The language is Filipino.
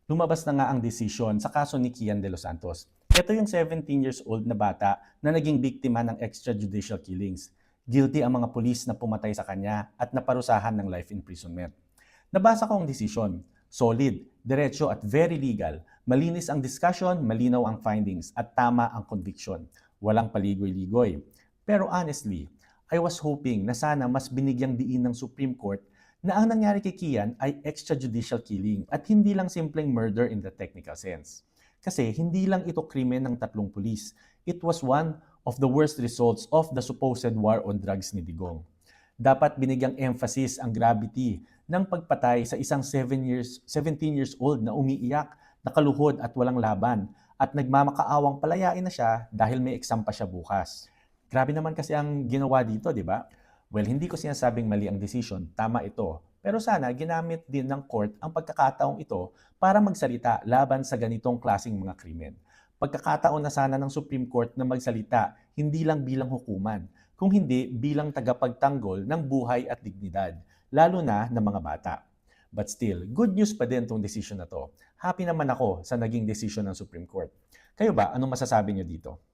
Lumabas na nga ang desisyon sa kaso ni Kian De Los Santos. Ito yung 17 years old na bata na naging biktima ng extrajudicial killings. Guilty ang mga pulis na pumatay sa kanya at naparusahan ng life imprisonment. Nabasa ko ang desisyon. Solid, diretso at very legal. Malinis ang discussion, malinaw ang findings at tama ang conviction. Walang paligoy-ligoy. Pero honestly, I was hoping na sana mas binigyang diin ng Supreme Court na ang nangyari kay Kian ay extrajudicial killing at hindi lang simpleng murder in the technical sense. Kasi hindi lang ito krimen ng tatlong pulis. It was one of the worst results of the supposed war on drugs ni Digong. Dapat binigyang emphasis ang gravity ng pagpatay sa isang 17 years old na umiiyak, nakaluhod at walang laban at nagmamakaawang palayain na siya dahil may exam pa siya bukas. Grabe naman kasi ang ginawa dito, di ba? Well, hindi ko sinasabing mali ang decision, tama ito. Pero sana ginamit din ng court ang pagkakataong ito para magsalita laban sa ganitong klasing mga krimen. Pagkakataon na sana ng Supreme Court na magsalita, hindi lang bilang hukuman, kung hindi bilang tagapagtanggol ng buhay at dignidad, lalo na ng mga bata. But still, good news pa din tong decision na to. Happy naman ako sa naging decision ng Supreme Court. Kayo ba, anong masasabi niyo dito?